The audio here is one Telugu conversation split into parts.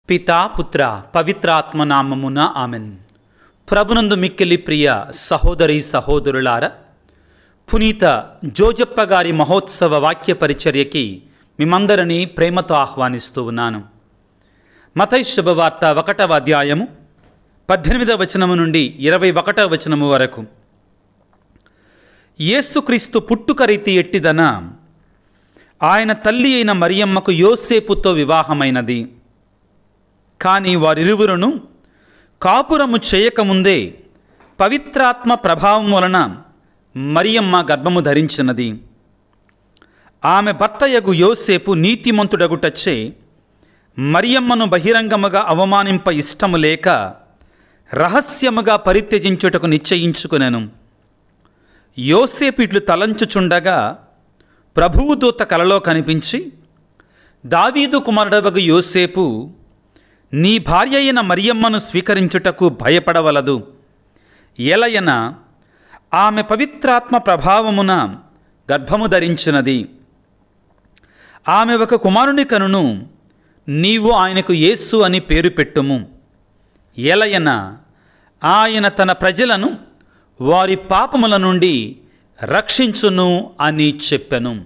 పితా పుత్ర పవిత్రాత్మ నామమున ఆమెన్. ప్రభునందు మిక్కిలి ప్రియ సహోదరి సహోదరులారా, పునీత జోజప్ప గారి మహోత్సవ వాక్య పరిచర్యకి మిమ్మందరినీ ప్రేమతో ఆహ్వానిస్తూ ఉన్నాను. మత్తయి శుభవార్త 1వ అధ్యాయము 18వ వచనము నుండి 21వ వచనము వరకు. యేసుక్రీస్తు పుట్టుక రీతి ఎట్టిదన, ఆయన తల్లి అయిన మరియమ్మకు యోసేపుతో వివాహమైనది. కానీ వారిరువురును కాపురము చేయకముందే పవిత్రాత్మ ప్రభావం వలన మరియమ్మ గర్భము ధరించినది. ఆమె భర్తయగు యోసేపు నీతిమంతుడగుటచ్చే మరియమ్మను బహిరంగముగా అవమానింప ఇష్టము లేక రహస్యముగా పరిత్యజించుటకు నిశ్చయించుకునెను. యోసేపు ఇట్లు తలంచుచుండగా ప్రభువు దూత కలలో కనిపించి, దావీదు కుమారుడవగు యోసేపు, నీ భార్య అయిన మరియమ్మను స్వీకరించుటకు భయపడవలదు. ఎలయన ఆమె పవిత్రాత్మ ప్రభావమున గర్భము ధరించినది. ఆమె ఒక కుమారుని కనును, నీవు ఆయనకు యేసు అని పేరు పెట్టుము. ఎలయన ఆయన తన ప్రజలను వారి పాపముల నుండి రక్షించును అని చెప్పెను.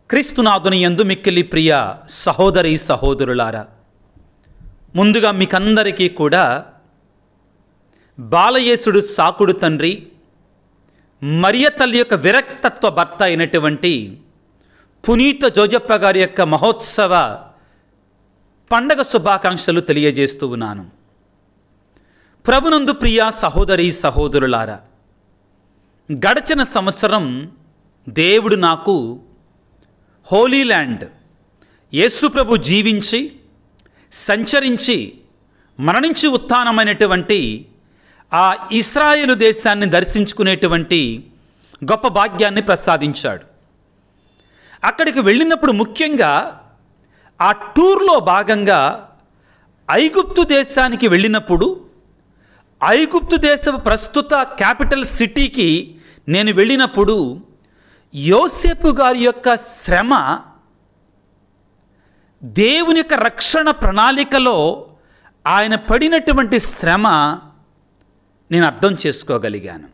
క్రీస్తునాథుని యందు మిక్కిలి ప్రియ సహోదరి సహోదరులారా, ముందుగా మీకందరికీ కూడా బాలయేసుడు సాకుడు తండ్రి, మరియ తల్లి యొక్క విరక్తత్వ భర్త అయినటువంటి పునీత జోజప్ప గారి యొక్క మహోత్సవ పండగ శుభాకాంక్షలు తెలియజేస్తూ ఉన్నాను. ప్రభునందు ప్రియ సహోదరి సహోదరులారా, గడచిన సంవత్సరం దేవుడు నాకు హోలీ ల్యాండ్, యేసు ప్రభు జీవించి సంచరించి మరణించి ఉత్థానమైనటువంటి ఆ ఇశ్రాయేలు దేశాన్ని దర్శించుకునేటువంటి గొప్ప భాగ్యాన్ని ప్రసాదించాడు. అక్కడికి వెళ్ళినప్పుడు ముఖ్యంగా ఆ టూర్లో భాగంగా ఐగుప్తు దేశానికి వెళ్ళినప్పుడు, ఐగుప్తు దేశపు ప్రస్తుత క్యాపిటల్ సిటీకి నేను వెళ్ళినప్పుడు యోసేపు గారి యొక్క శ్రమ, దేవుని యొక్క రక్షణ ప్రణాళికలో ఆయన పడినటువంటి శ్రమ నేను అర్థం చేసుకోగలిగాను.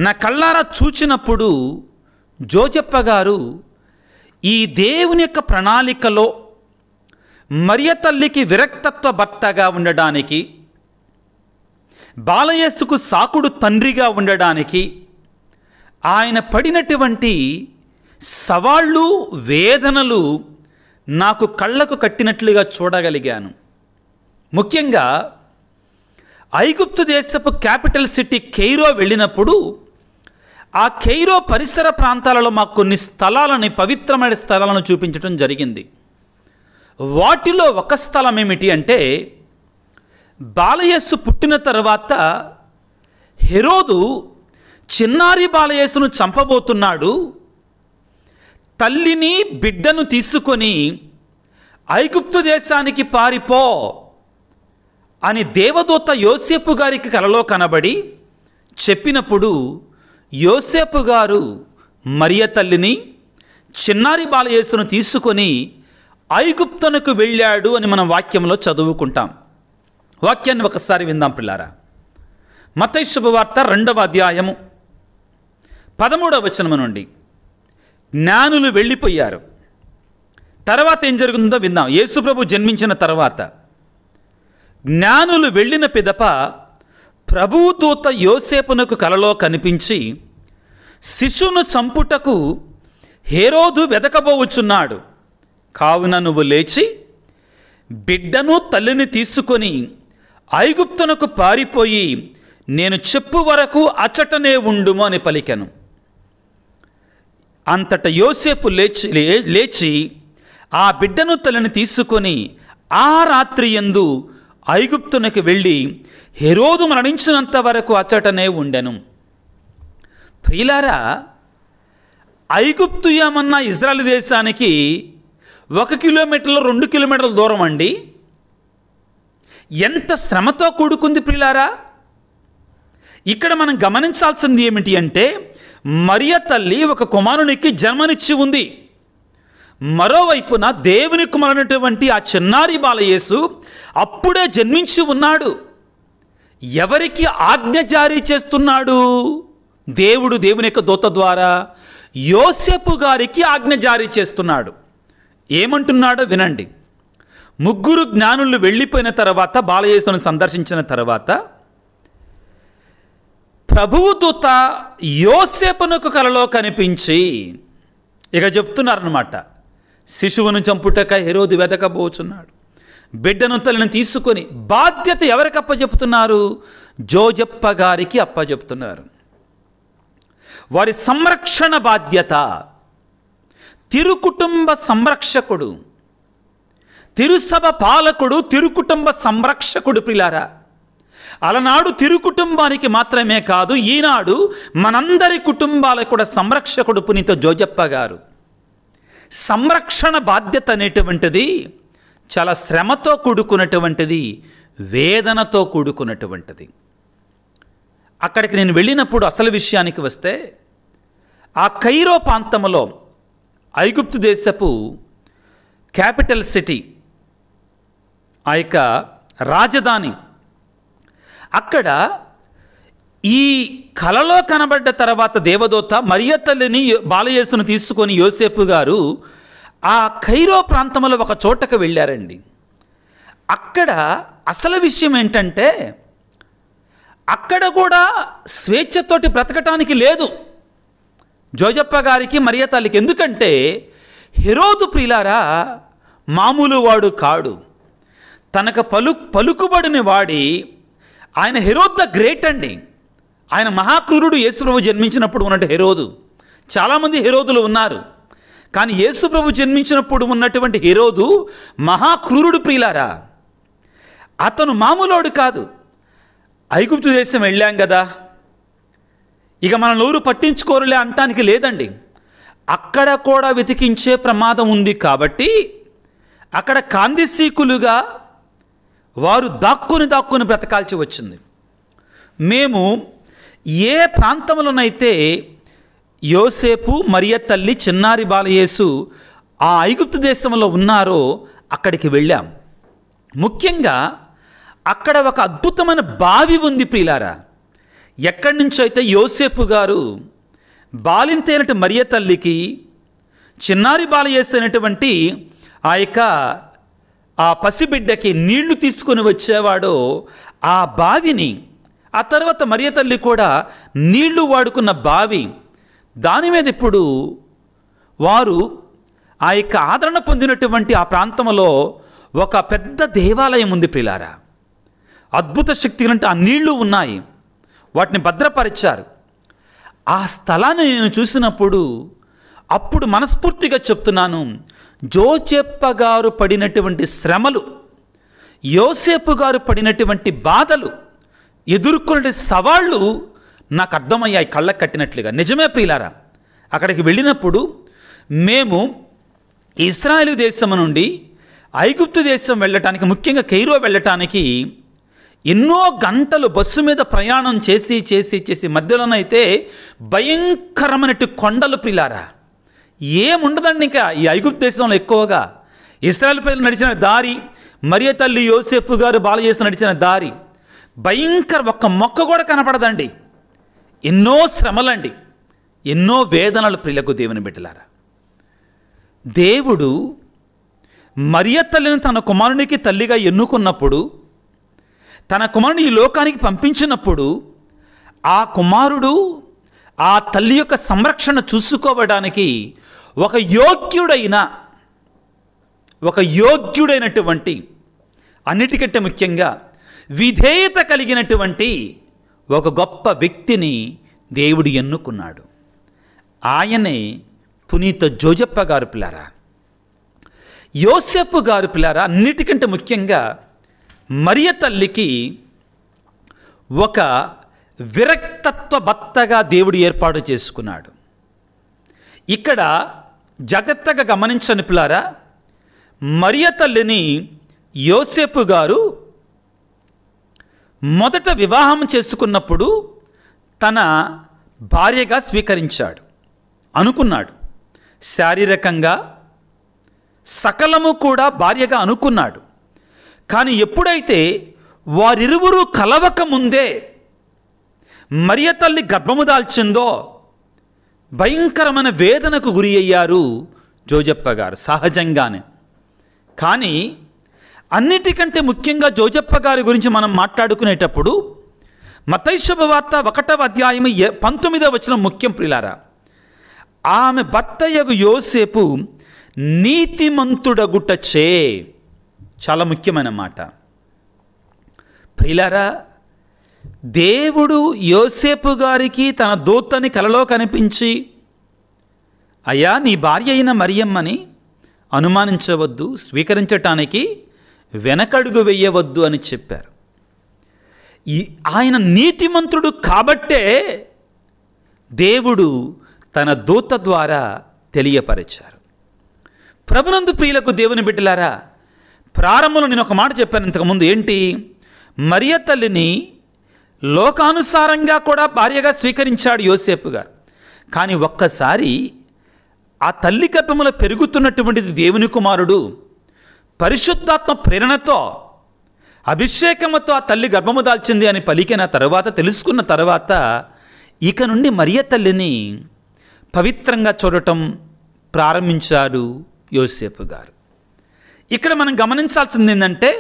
నా కళ్ళారా చూచినప్పుడు జోజప్ప గారు ఈ దేవుని యొక్క ప్రణాళికలో మరియ తల్లికి విరక్తత్వ భర్తగా ఉండడానికి, బాలయేసుకు సాకుడు తండ్రిగా ఉండడానికి ఆయన పడినటువంటి సవాళ్ళు, వేదనలు నాకు కళ్ళకు కట్టినట్లుగా చూడగలిగాను. ముఖ్యంగా ఐగుప్తు దేశపు క్యాపిటల్ సిటీ కెయిరో వెళ్ళినప్పుడు ఆ కెయిరో పరిసర ప్రాంతాలలో మాకు కొన్ని స్థలాలని, పవిత్రమైన స్థలాలను చూపించడం జరిగింది. వాటిలో ఒక స్థలం ఏమిటి అంటే, బాలయేసు పుట్టిన తర్వాత హెరోదు చిన్నారి బాలయేసును చంపబోతున్నాడు. తల్లిని బిడ్డను తీసుకొని ఐగుప్తు దేశానికి పారిపో అని దేవదూత యోసేపు గారికి కలలో కనబడి చెప్పినప్పుడు యోసేపు గారు మరియ తల్లిని, చిన్నారి బాలయేసును తీసుకొని ఐగుప్తునకు వెళ్ళాడు అని మనం వాక్యంలో చదువుకుంటాం. వాక్యాన్ని ఒకసారి విందాం పిల్లారా. మత్తయి శుభవార్త 2వ అధ్యాయము 13వ వచనము నుండి. జ్ఞానులు వెళ్ళిపోయారు. తర్వాత ఏం జరుగుతుందో విందాం. యేసుప్రభు జన్మించిన తర్వాత జ్ఞానులు వెళ్ళిన పిదప ప్రభువు దూత యోసేపునకు కలలో కనిపించి, శిశువును చంపుటకు హేరోదు వెదకబోవుచున్నాడు. కావున నువ్వు లేచి బిడ్డను తల్లిని తీసుకొని ఐగుప్తునకు పారిపోయి నేను చెప్పు వరకు అచటనే ఉండుము అని పలికెను. అంతట యోసేపు లేచి ఆ బిడ్డను తల్లిని తీసుకొని ఆ రాత్రి యందు ఐగుప్తునకు వెళ్ళి హెరోదు మరణించినంత వరకు అచటనే ఉండెను. ప్రియులారా, ఐగుప్తు ఏమన్నా ఇజ్రాయెల్ దేశానికి 1 కిలోమీటర్లు 2 కిలోమీటర్ల దూరం అండి. ఎంత శ్రమతో కూడుకుంది ప్రియులారా. ఇక్కడ మనం గమనించాల్సింది ఏమిటి అంటే, మరియ తల్లి ఒక కుమారునికి జన్మనిచ్చి ఉంది. మరోవైపున దేవుని కుమారుడైనటువంటి ఆ చిన్నారి బాలయేసు అప్పుడే జన్మించి ఉన్నాడు. ఎవరికి ఆజ్ఞ జారీ చేస్తున్నాడు? దేవుని యొక్క దూత ద్వారా యోసేపు గారికి ఆజ్ఞ జారీ చేస్తున్నాడు. ఏమంటున్నాడో వినండి. 3 జ్ఞానులు వెళ్ళిపోయిన తర్వాత, బాలయేసును సందర్శించిన తర్వాత, ప్రభువు దూత యోసేపునకు కలలో కనిపించి ఇక చెప్తున్నారన్నమాట. శిశువును చంపుటక హెరోదు వెదకబోచున్నాడు. బిడ్డను తల్లిని తీసుకొని బాధ్యత ఎవరికి అప్పచెప్తున్నారు? జోజప్ప గారికి అప్పచెప్తున్నారు. వారి సంరక్షణ బాధ్యత. తిరుకుటుంబ సంరక్షకుడు, తిరుసభ పాలకుడు, తిరుకుటుంబ సంరక్షకుడు. ప్రియులారా, అలనాడు తిరుకుటుంబానికి మాత్రమే కాదు, ఈనాడు మనందరి కుటుంబాలకు కూడా సంరక్షకుడు పునీత జోజప్ప గారు. సంరక్షణ బాధ్యత అనేటువంటిది చాలా శ్రమతో కూడుకున్నటువంటిది, వేదనతో కూడుకున్నటువంటిది. అక్కడికి నేను వెళ్ళినప్పుడు అసలు విషయానికి వస్తే, ఆ కైరో ప్రాంతంలో ఐగుప్తు దేశపు క్యాపిటల్ సిటీ, ఆ యొక్క రాజధాని, అక్కడ ఈ కలలో కనబడ్డ తర్వాత దేవదూత మరియ తల్లిని బాలయేసును తీసుకొని యోసేపు గారు ఆ కైరో ప్రాంతంలో ఒక చోటకు వెళ్ళారండి. అక్కడ అసలు విషయం ఏంటంటే, అక్కడ కూడా స్వేచ్ఛతోటి బ్రతకటానికి లేదు జోజప్ప గారికి, మరియ తల్లికి. ఎందుకంటే హెరోదు ప్రియులారా మామూలు వాడు కాడు. తనకు పలుకుబడిని వాడి, ఆయన హెరోద్ ద గ్రేట్ అండి. ఆయన మహాక్రూరుడు. యేసుప్రభు జన్మించినప్పుడు ఉన్నట్టు హెరోదు. చాలామంది హెరోదులు ఉన్నారు, కానీ యేసుప్రభు జన్మించినప్పుడు ఉన్నటువంటి హెరోదు మహాక్రూరుడు ప్రియులారా. అతను మామూలోడు కాదు. ఐగుప్తు దేశం వెళ్ళాం కదా, ఇక మన నోరు పట్టించుకోరులే అంటానికి లేదండి. అక్కడ కూడా వెతికించే ప్రమాదం ఉంది. కాబట్టి అక్కడ కాందిసీకులుగా వారు దాక్కుని బ్రతకాల్సి వచ్చింది. మేము ఏ ప్రాంతంలోనైతే యోసేపు, మరియ తల్లి, చిన్నారి బాలయేసు ఆ ఐగుప్తు దేశంలో ఉన్నారో అక్కడికి వెళ్ళాం. ముఖ్యంగా అక్కడ ఒక అద్భుతమైన బావి ఉంది ప్రియులారా. ఎక్కడి నుంచో అయితే యోసేపు గారు బాలింతైనటువంటి మరియ తల్లికి, చిన్నారి బాలయేసు అయినటువంటి ఆ యొక్క ఆ పసిబిడ్డకి నీళ్లు తీసుకొని వచ్చేవాడో ఆ బావిని, ఆ తర్వాత మరియ తల్లి కూడా నీళ్లు వాడుకున్న బావి, దాని మీద ఇప్పుడు వారు ఆ యొక్క ఆదరణ పొందినటువంటి ఆ ప్రాంతంలో ఒక పెద్ద దేవాలయం ఉంది ప్రియులారా. అద్భుత శక్తి అంటే ఆ నీళ్లు ఉన్నాయి, వాటిని భద్రపరిచారు. ఆ స్థలాన్ని నేను చూసినప్పుడు అప్పుడు మనస్ఫూర్తిగా చెప్తున్నాను, జోజప్ప గారు పడినటువంటి శ్రమలు, యోసేపు గారు పడినటువంటి బాధలు, ఎదుర్కొనే సవాళ్ళు నాకు అర్థమయ్యాయి కళ్ళకు కట్టినట్లుగా. నిజమే ప్రియులారా. అక్కడికి వెళ్ళినప్పుడు మేము ఇశ్రాయేలు దేశం నుండి ఐగుప్తు దేశం వెళ్ళటానికి, ముఖ్యంగా కైరో వెళ్ళటానికి ఎన్నో గంటలు బస్సు మీద ప్రయాణం చేసి మధ్యలోనైతే భయంకరమైన కొండలు ప్రియులారా. ఏముండదండి ఇంకా ఈ ఐగుప్తు దేశంలో. ఎక్కువగా ఇశ్రాయేలు ప్రజలు నడిచిన దారి, మరియ తల్లి యోసేపు గారు బాలయేసు నడిచిన దారి భయంకర, ఒక్క మొక్క కూడా కనపడదండి. ఎన్నో శ్రమలండి, ఎన్నో వేదనలు ప్రియులకు దేవుని బిడ్డలారా. దేవుడు మరియ తల్లిని తన కుమారునికి తల్లిగా ఎన్నుకున్నప్పుడు, తన కుమారుని ఈ లోకానికి పంపించినప్పుడు, ఆ కుమారుడు ఆ తల్లి యొక్క సంరక్షణ చూసుకోవడానికి ఒక యోగ్యుడైనటువంటి, అన్నిటికంటే ముఖ్యంగా విధేయత కలిగినటువంటి ఒక గొప్ప వ్యక్తిని దేవుడు ఎన్నుకున్నాడు. ఆయనే పునీత జోజప్ప గారు పిల్లారా. యోసేపు గారు పిల్లారా, అన్నిటికంటే ముఖ్యంగా మరియ తల్లికి ఒక విరక్తత్వ భర్తగా దేవుడు ఏర్పాటు చేసుకున్నాడు. ఇక్కడ జాగ్రత్తగా గమనించని పిల్లారా, మరియ తల్లిని యోసేపు గారు మొదట వివాహం చేసుకున్నప్పుడు తన భార్యగా స్వీకరించాడు అనుకున్నాడు. శారీరకంగా సకలము కూడా భార్యగా అనుకున్నాడు. కానీ ఎప్పుడైతే వారిరువురు కలవక ముందే మరియ తల్లి గర్భము దాల్చిందో భయంకరమైన వేదనకు గురి అయ్యారు జోజప్ప గారు సహజంగానే. కానీ అన్నిటికంటే ముఖ్యంగా జోజప్ప గారి గురించి మనం మాట్లాడుకునేటప్పుడు మత్తయి శుభవార్త 1వ అధ్యాయం 19వ వచనం ముఖ్యం ప్రియులారా. ఆమె భర్తయగు యోసేపు నీతిమంతుడగుటచే, చాలా ముఖ్యమైన మాట ప్రియులారా. దేవుడు యోసేపు గారికి తన దూతని కలలో కనిపించి, అయ్యా నీ భార్య అయిన మరియమ్మని అనుమానించవద్దు, స్వీకరించటానికి వెనకడుగు వెయ్యవద్దు అని చెప్పారు. ఆయన నీతిమంతుడు కాబట్టే దేవుడు తన దూత ద్వారా తెలియపరిచారు. ప్రభునందు ప్రియులకు దేవుని బిడ్డలారా, ప్రారంభంలో నేను ఒక మాట చెప్పాను ఇంతకుముందు. ఏంటి? మరియ తల్లిని లోకానుసారంగా కూడా భార్యగా స్వీకరించాడు యోసేపు గారు. కానీ ఒక్కసారి ఆ తల్లి గర్భములో పెరుగుతున్నటువంటిది దేవుని కుమారుడు పరిశుద్ధాత్మ ప్రేరణతో అభిషేకముతో ఆ తల్లి గర్భము దాల్చింది అని పలికిన తర్వాత, తెలుసుకున్న తర్వాత ఇక నుండి మరియ తల్లిని పవిత్రంగా చూడటం ప్రారంభించాడు యోసేపు గారు. ఇక్కడ మనం గమనించాల్సింది ఏంటంటే,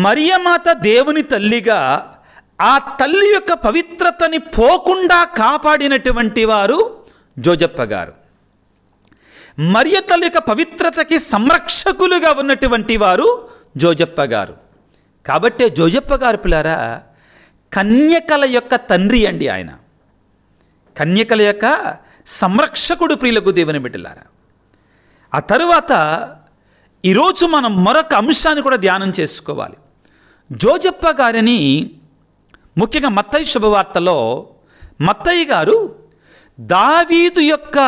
మరియమాత దేవుని తల్లిగా ఆ తల్లి యొక్క పవిత్రతని పోకుండా కాపాడినటువంటి వారు జోజప్ప గారు. మరియ తల్లి యొక్క పవిత్రతకి సంరక్షకులుగా ఉన్నటువంటి వారు జోజప్ప గారు. కాబట్టే జోజప్ప గారు పిల్లారా కన్యకల యొక్క తండ్రి అండి. ఆయన కన్యకల యొక్క సంరక్షకుడు ప్రియులకు దేవుని బిడ్డలారా. ఆ తరువాత ఈరోజు మనం మరొక అంశాన్ని కూడా ధ్యానం చేసుకోవాలి. జోజప్ప గారిని ముఖ్యంగా మత్తయి శుభవార్తలో మత్తయి గారు దావీదు యొక్క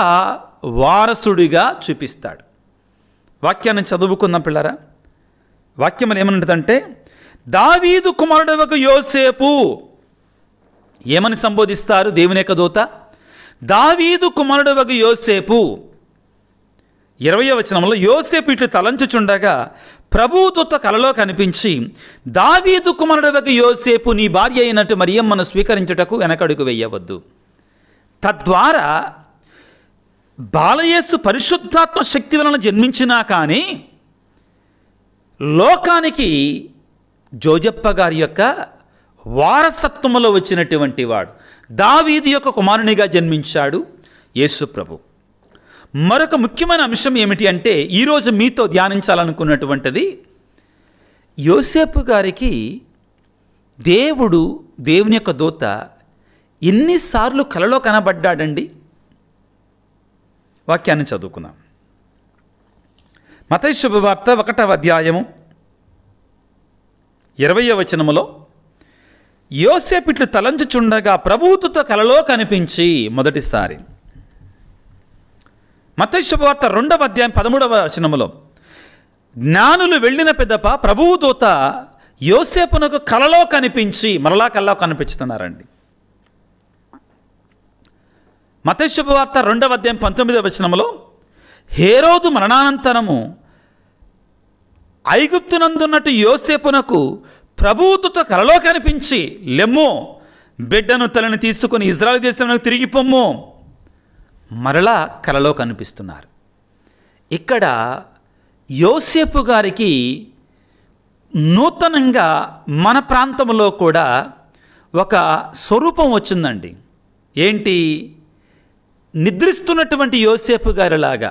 వారసుడిగా చూపిస్తాడు. వాక్యాన్ని చదువుకుందాం పిల్లరా. వాక్యం ఏమనుంటుందంటే, దావీదు కుమారుడవగు యోసేపు, ఏమని సంబోధిస్తారు దేవుని యొక్క దూత? దావీదు కుమారుడవగు యోసేపు. 20వ వచనంలో, యోసేపు ఇట్లు తలంచుచుండగా ప్రభుదూత కలలో కనిపించి, దావీదు కుమారుడవగు యోసేపు, నీ భార్య అయినట్టు మరియమ్మను స్వీకరించుటకు వెనకడుగు వెయ్యవద్దు. తద్వారా బాలయేసు పరిశుద్ధాత్మ శక్తి వలన జన్మించినా కానీ లోకానికి జోజప్ప గారి యొక్క వారసత్వములో వచ్చినటువంటి వాడు, దావీదు యొక్క కుమారునిగా జన్మించాడు యేసు ప్రభు. మరొక ముఖ్యమైన అంశం ఏమిటి అంటే, ఈరోజు మీతో ధ్యానించాలనుకున్నటువంటిది, యోసేపు గారికి దేవుని యొక్క దూత ఎన్నిసార్లు కలలో కనబడ్డాడండి? వాక్యాన్ని చదువుకుందాం. మత్తయి శుభవార్త 1వ అధ్యాయము 20వ వచనములో, యోసేపు ఇట్లు తలంచుచుండగా ప్రభువుతో కలలో కనిపించి, మొదటిసారి. మత్తయి శుభవార్త 2వ అధ్యాయం 13వ వచనములో, జ్ఞానులు వెళ్ళిన పిదప ప్రభువు దూత యోసేపునకు కలలో కనిపించి, మరలా కలలో కనిపించుతున్నారండి. మత్తయి శుభవార్త 2వ అధ్యాయం 19వ వచనములో, హేరోదు మరణానంతరము ఐగుప్తునందున్నట్టు యోసేపునకు ప్రభువుతో కలలో కనిపించి, లెమ్మో బిడ్డను తలని తీసుకుని ఇజ్రాయెల్ దేశంలోకి తిరిగి పొమ్ము, మరలా కలలో కనిపిస్తున్నారు. ఇక్కడ యోసేపు గారికి నూతనంగా మన ప్రాంతంలో కూడా ఒక స్వరూపం వచ్చిందండి. ఏంటి? నిద్రిస్తున్నటువంటి యోసేపు గారిలాగా,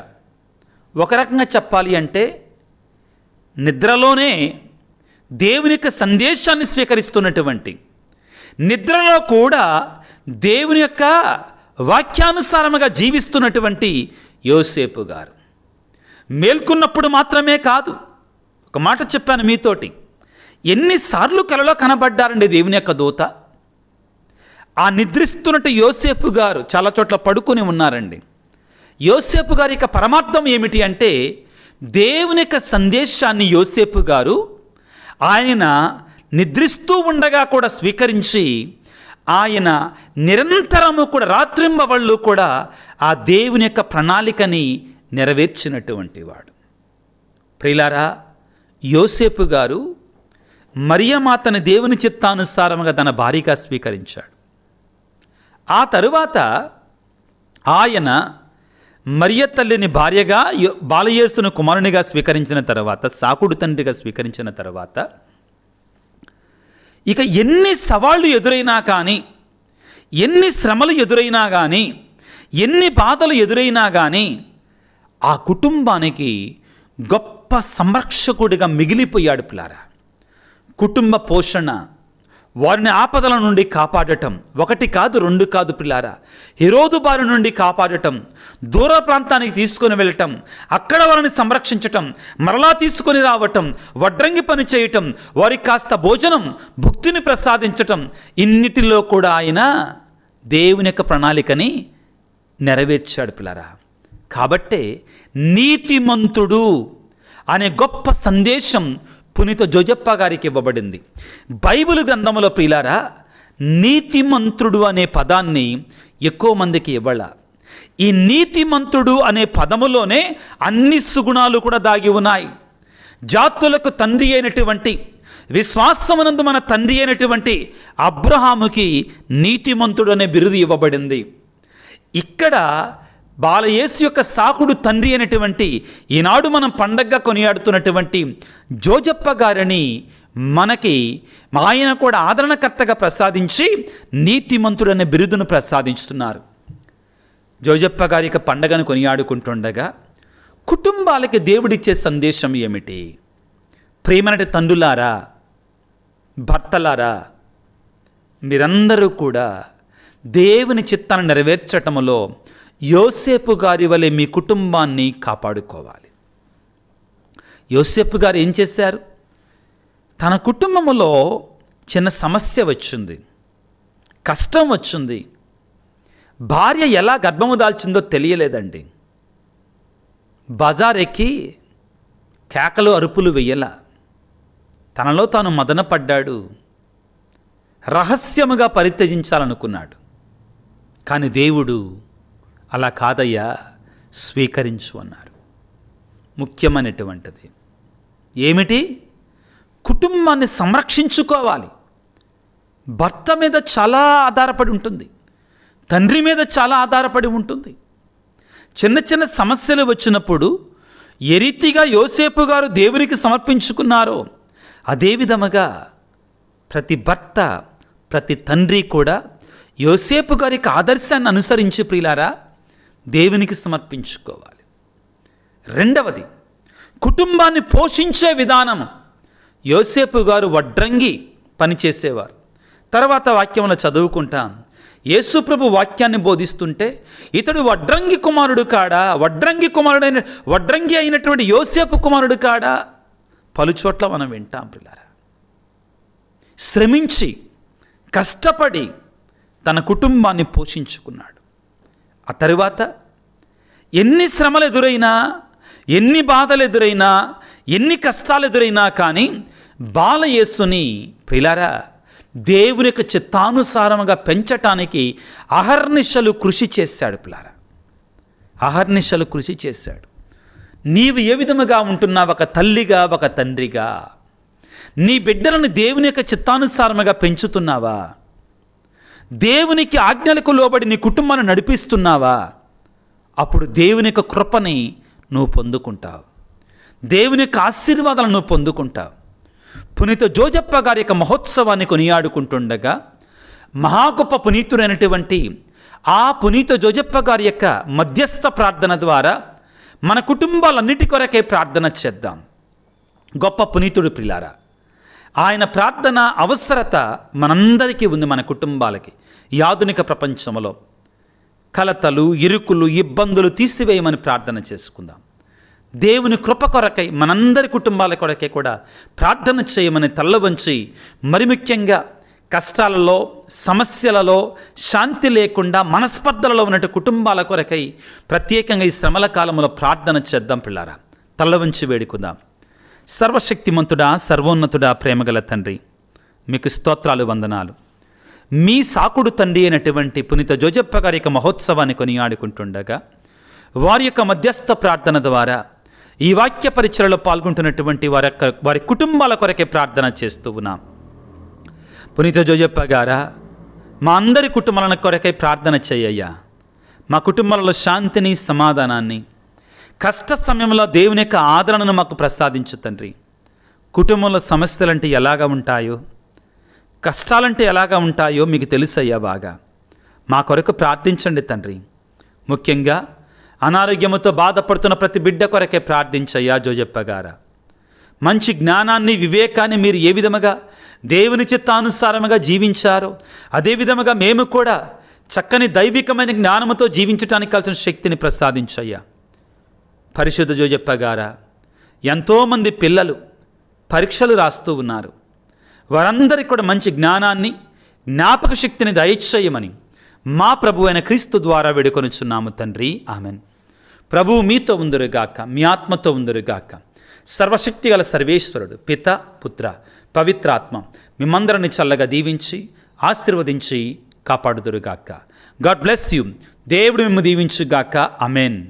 ఒక రకంగా చెప్పాలి అంటే నిద్రలోనే దేవుని యొక్క సందేశాన్ని స్వీకరిస్తున్నటువంటి, నిద్రలో కూడా దేవుని యొక్క వాక్యానుసారముగా జీవిస్తున్నటువంటి యోసేపు గారు. మేల్కొన్నప్పుడు మాత్రమే కాదు, ఒక మాట చెప్పాను మీతోటి, ఎన్నిసార్లు కలలో కనబడ్డారండి దేవుని యొక్క దూత. ఆ నిద్రిస్తున్నట్టు యోసేపు గారు చాలా చోట్ల పడుకొని ఉన్నారండి. యోసేపు గారి యొక్క పరమార్థం ఏమిటి అంటే, దేవుని యొక్క సందేశాన్ని యోసేపు గారు ఆయన నిద్రిస్తూ ఉండగా కూడా స్వీకరించి, ఆయన నిరంతరము కూడా రాత్రింబవళ్ళు కూడా ఆ దేవుని యొక్క ప్రణాళికని నెరవేర్చినటువంటి వాడు. ప్రియులారా, యోసేపు గారు మరియమాతని దేవుని చిత్తానుసారంగా తన భార్యగా స్వీకరించాడు. ఆ తరువాత ఆయన మరియ తల్లిని భార్యగా, బాలయేసును కుమారునిగా స్వీకరించిన తర్వాత, సాకుడు తండ్రిగా స్వీకరించిన తర్వాత, ఇక ఎన్ని సవాళ్ళు ఎదురైనా కానీ, ఎన్ని శ్రమలు ఎదురైనా కానీ, ఎన్ని బాధలు ఎదురైనా కానీ ఆ కుటుంబానికి గొప్ప సంరక్షకుడిగా మిగిలిపోయాడు పిల్లారా. కుటుంబ పోషణ, వారిని ఆపదల నుండి కాపాడటం, ఒకటి కాదు రెండు కాదు పిల్లారా, హెరోదు బారి నుండి కాపాడటం, దూర ప్రాంతానికి తీసుకొని వెళ్ళటం, అక్కడ వారిని సంరక్షించటం, మరలా తీసుకొని రావటం, వడ్రంగి పని చేయటం, వారికి కాస్త భోజనం భుక్తిని ప్రసాదించటం, ఇన్నిటిలో కూడా ఆయన దేవుని యొక్క ప్రణాళికని నెరవేర్చాడు పిల్లారా. కాబట్టే నీతిమంతుడు అనే గొప్ప సందేశం పునీత జోజప్ప గారికి ఇవ్వబడింది. బైబిల్ గ్రంథంలో ప్రియులారా, నీతిమంతుడు అనే పదాన్ని ఎక్కువ మందికి ఇవ్వాల. ఈ నీతిమంతుడు అనే పదములోనే అన్ని సుగుణాలు కూడా దాగి ఉన్నాయి. జాతులకు తండ్రి అయినటువంటి, విశ్వాసమునందు మన తండ్రి అయినటువంటి అబ్రహాముకి నీతిమంతుడు అనే బిరుదు ఇవ్వబడింది. ఇక్కడ బాలయేసు యొక్క సాకుడు తండ్రి అయినటువంటి, ఈనాడు మనం పండగగా కొనియాడుతున్నటువంటి జోజప్ప గారిని మనకి ఆయన కూడా ఆదరణకర్తగా ప్రసాదించి నీతిమంతుడు అనే బిరుదును ప్రసాదించుతున్నారు. జోజప్ప గారి యొక్క పండగను కొనియాడుకుంటుండగా కుటుంబాలకి దేవుడిచ్చే సందేశం ఏమిటి? ప్రేమనటి తండ్రులారా, భర్తలారా, మీరందరూ కూడా దేవుని చిత్తాన్ని నెరవేర్చటంలో యోసేపు గారి వలె మీ కుటుంబాన్ని కాపాడుకోవాలి. యోసేపు గారు ఏం చేశారు? తన కుటుంబంలో చిన్న సమస్య వచ్చింది, కష్టం వచ్చింది. భార్య ఎలా గర్భము దాల్చిందో తెలియలేదండి. బజార్ ఎక్కి కేకలు అరుపులు వెయ్యల, తనలో తాను మదనపడ్డాడు. రహస్యముగా పరిత్యజించాలనుకున్నాడు. కానీ దేవుడు అలా కాదయ్యా, స్వీకరించు అన్నారు. ముఖ్యమైనటువంటిది ఏమిటి? కుటుంబాన్ని సంరక్షించుకోవాలి. భర్త మీద చాలా ఆధారపడి ఉంటుంది, తండ్రి మీద చాలా ఆధారపడి ఉంటుంది. చిన్న చిన్న సమస్యలు వచ్చినప్పుడు ఏ రీతిగా యోసేపు గారు దేవునికి సమర్పించుకున్నారో అదే విధముగా ప్రతి భర్త, ప్రతి తండ్రి కూడా యోసేపు గారికి ఆదర్శాన్ని అనుసరించి ప్రియులారా దేవునికి సమర్పించుకోవాలి. రెండవది, కుటుంబాన్ని పోషించే విధానం. యోసేపు గారు వడ్రంగి పనిచేసేవారు. తర్వాత వాక్యంలో చదువుకుంటాం, యేసు ప్రభు వాక్యాన్ని బోధిస్తుంటే ఇతడు వడ్రంగి కుమారుడు కాడా, వడ్రంగి అయినటువంటి యోసేపు కుమారుడు కాడా, పలుచోట్ల మనం వింటాం పిల్లారా. శ్రమించి కష్టపడి తన కుటుంబాన్ని పోషించుకున్నాడు. ఆ తరువాత ఎన్ని శ్రమలు ఎదురైనా, ఎన్ని బాధలు ఎదురైనా, ఎన్ని కష్టాలు ఎదురైనా కానీ బాలయేసుని ప్రియులారా దేవుని యొక్క చిత్తానుసారంగా పెంచటానికి అహర్నిశలు కృషి చేశాడు పిల్లారా. అహర్నిశలు కృషి చేశాడు. నీవు ఏ విధముగా ఉంటున్నావు? ఒక తల్లిగా, ఒక తండ్రిగా నీ బిడ్డలను దేవుని యొక్క చిత్తానుసారముగా పెంచుతున్నావా? దేవునికి ఆజ్ఞలకు లోబడి నీ కుటుంబాన్ని నడిపిస్తున్నావా? అప్పుడు దేవుని యొక్క కృపని నువ్వు పొందుకుంటావు, దేవుని యొక్క ఆశీర్వాదాలను నువ్వు పొందుకుంటావు. పునీత జోజప్ప గారి యొక్క మహోత్సవాన్ని కొనియాడుకుంటుండగా మహాగొప్ప పునీతుడైనటువంటి ఆ పునీత జోజప్ప గారి యొక్క మధ్యస్థ ప్రార్థన ద్వారా మన కుటుంబాలన్నిటి కొరకే ప్రార్థన చేద్దాం. గొప్ప పునీతుడు ప్రియులారా, ఆయన ప్రార్థన అవసరత మనందరికీ ఉంది. మన కుటుంబాలకి ఈ ఆధునిక ప్రపంచంలో కలతలు, ఇరుకులు, ఇబ్బందులు తీసివేయమని ప్రార్థన చేసుకుందాం. దేవుని కృప కొరకై మనందరి కుటుంబాల కొరకై కూడా ప్రార్థన చేయమని తల్ల వంచి, మరి ముఖ్యంగా కష్టాలలో, సమస్యలలో, శాంతి లేకుండా మనస్పర్ధలలో ఉన్నట్టు కుటుంబాల కొరకై ప్రత్యేకంగా ఈ శ్రమల కాలంలో ప్రార్థన చేద్దాం పిల్లారా. తల్ల వంచి వేడుకుందాం. సర్వశక్తిమంతుడా, సర్వోన్నతుడా, ప్రేమగల తండ్రి, మీకు స్తోత్రాలు, వందనాలు. మీ సాకుడు తండ్రి అయినటువంటి పునీత జోజప్ప గారి యొక్క మహోత్సవాన్ని కొనియాడుకుంటుండగా వారి యొక్క మధ్యస్థ ప్రార్థన ద్వారా ఈ వాక్య పరిచయలో పాల్గొంటున్నటువంటి వారి కుటుంబాల కొరకే ప్రార్థన చేస్తూ ఉన్నాం. పునీత జోజప్ప గారా, మా అందరి కుటుంబాల కొరకై ప్రార్థన చేయ్యా. మా కుటుంబాలలో శాంతిని, సమాధానాన్ని, కష్ట సమయంలో దేవుని యొక్క ఆదరణను మాకు ప్రసాదించు తండ్రి. కుటుంబంలో సమస్యలంటే ఎలాగా ఉంటాయో, కష్టాలంటే ఎలాగా ఉంటాయో మీకు తెలుసయ్యా బాగా. మా కొరకు ప్రార్థించండి తండ్రి. ముఖ్యంగా అనారోగ్యముతో బాధపడుతున్న ప్రతి బిడ్డ కొరకే ప్రార్థించయ్యా జోజప్ప గారా. మంచి జ్ఞానాన్ని, వివేకాన్ని మీరు ఏ విధముగా దేవుని చిత్తానుసారముగా జీవించారో అదే విధముగా మేము కూడా చక్కని దైవికమైన జ్ఞానముతో జీవించడానికి కావాల్సిన శక్తిని ప్రసాదించయ్యా. పరిశుద్ధ జోజప్ప గారా, ఎంతోమంది పిల్లలు పరీక్షలు రాస్తూ ఉన్నారు. వారందరికీ కూడా మంచి జ్ఞానాన్ని, జ్ఞాపక శక్తిని దయచేయమని మా ప్రభు అయిన క్రీస్తు ద్వారా వేడుకొనుచున్నాము తండ్రి. ఆమెన్. ప్రభువు మీతో ఉందురుగాక, మీ ఆత్మతో ఉందురుగాక. సర్వశక్తిగల సర్వేశ్వరుడు పిత, పుత్ర, పవిత్రాత్మ మిమ్మందరిని చల్లగా దీవించి ఆశీర్వదించి కాపాడుదురుగాక. God bless you. దేవుడు మిమ్ము దీవించుగాక. ఆమెన్.